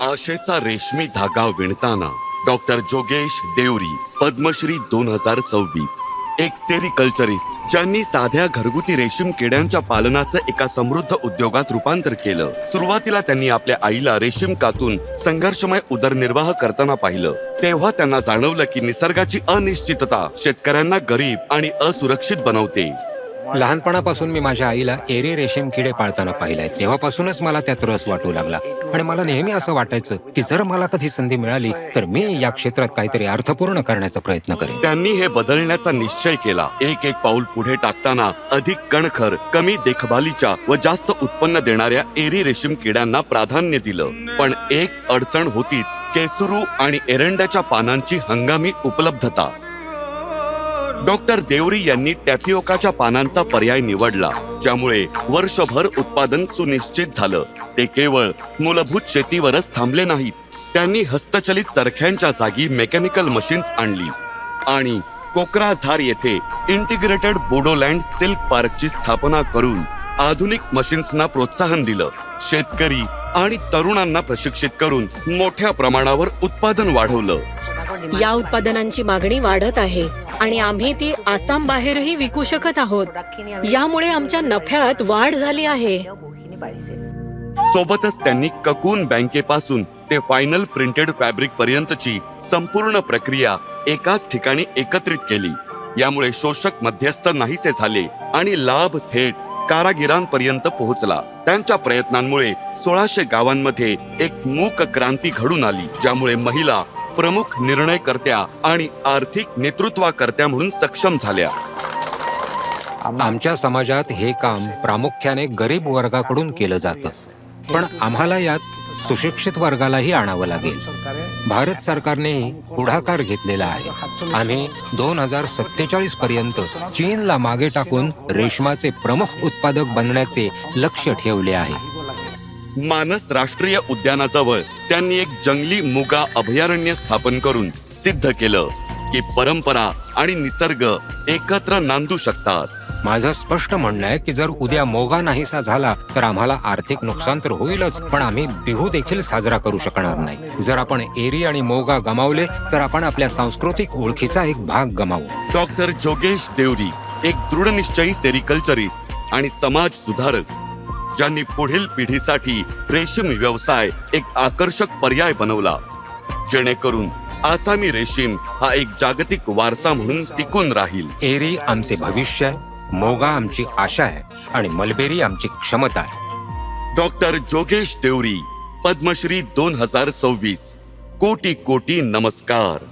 आशेचा रेशमी धागा विणताना डॉक्टर जोगेश देवरी, पद्मश्री 2026, एक सेरिकल्चरिस्ट ज्यांनी साध्या घरगुती रेशीम किड्यांच्या पालनाचं एका समृद्ध उद्योगात रूपांतर केलं. सुरुवातीला त्यांनी आपल्या आईला रेशीम कातून संघर्षमय उदरनिर्वाह करताना पाहिलं. तेव्हा त्यांना जाणवलं की निसर्गाची अनिश्चितता शेतकऱ्यांना गरीब आणि असुरक्षित बनवते. लहानपणापासून मी माझ्या आईला एरी रेशीम किडे पाळताना पाहिलंय. तेव्हापासूनच मला त्यात रस वाटू लागला आणि मला नेहमी असं वाटायचं की जर मला कधी संधी मिळाली तर मी या क्षेत्रात काहीतरी अर्थपूर्ण करण्याचा प्रयत्न करेन. त्यांनी हे बदलण्याचा निश्चय केला. एक पाऊल पुढे टाकताना अधिक कणखर, कमी देखभालीच्या व जास्त उत्पन्न देणाऱ्या एरी रेशीम किड्यांना प्राधान्य दिलं. पण एक अडचण होतीच, केसरू आणि एरंडाच्या पानांची हंगामी उपलब्धता. डॉक्टर देवरी यांनी टॅपिओकाच्या पानांचा पर्याय निवडला, ज्यामुळे वर्षभर उत्पादन सुनिश्चित झालं. ते केवळ मूलभूत शेतीवरच थांबले नाहीत. त्यांनी हस्तचलित चरख्यांच्या जागी मेकॅनिकल मशीन्स आणली आणि कोक्राझार येथे इंटिग्रेटेड बोडोलँड सिल्क पार्कची स्थापना करून आधुनिक मशीन्सना प्रोत्साहन दिलं. शेतकरी आणि तरुणांना प्रशिक्षित करून मोठ्या प्रमाणावर उत्पादन वाढवलं. या उत्पादनांची मागणी वाढत आहे आणि आम्ही ती आसाम बाहेरही विकू शकत आहोत. यामुळे आमच्या नफ्यात वाढ झाली आहे. सोबतच त्यांनी ककून बँकेपासून ते फायनल प्रिंटेड फॅब्रिक पर्यंतची संपूर्ण प्रक्रिया एकाच ठिकाणी एकत्रित केली. यामुळे शोषक मध्यस्थ नाहीसे झाले आणि लाभ थेट कारागिरांपर्यंत पोहोचला. त्यांच्या प्रयत्नांमुळे 1600 गावांमध्ये एक मूक क्रांती घडून आली, ज्यामुळे महिला प्रमुख निर्णयकर्त्या आणि आर्थिक नेतृत्वकर्त्या म्हणून सक्षम झाल्या. आमच्या समाजात हे काम प्रामुख्याने गरीब वर्गाकडून केलं जातं, पण आम्हाला यात सुशिक्षित वर्गालाही आणावं लागेल. भारत सरकारनेही पुढाकार घेतलेला आहे. आम्ही 2047 पर्यंत चीनला मागे टाकून रेशमाचे प्रमुख उत्पादक बनण्याचे लक्ष्य ठेवले आहे. मानस राष्ट्रीय उद्यानाजवळ त्यांनी एक जंगली मुगा अभयारण्य स्थापन करून सिद्ध केलं की परंपरा आणि निसर्ग एकत्र नांदू शकतात. माझं स्पष्ट म्हणणं आहे की जर उद्या मोगा नाहीसा झाला तर आम्हाला आर्थिक नुकसान तर होईलच, पण आम्ही बिहू देखील साजरा करू शकणार नाही. जर आपण एरी आणि मोगा गमावले तर आपण आपल्या सांस्कृतिक ओळखीचा एक भाग गमावू. डॉक्टर जोगेश देवरी एक दृढनिश्चयी सेरिकल्चरिस्ट आणि समाज सुधारक, ज्यांनी पुढील पिढीसाठी रेशीम व्यवसाय एक आकर्षक पर्याय बनवला, जेणेकरून आसामी रेशीम हा एक जागतिक वारसा म्हणून टिकून राहील. एरी आमचे भविष्य आहे, मोगा आमची आशा आहे आणि मलबेरी आमची क्षमता आहे. डॉक्टर जोगेश देवरी, पद्मश्री 2026. कोटी कोटी नमस्कार.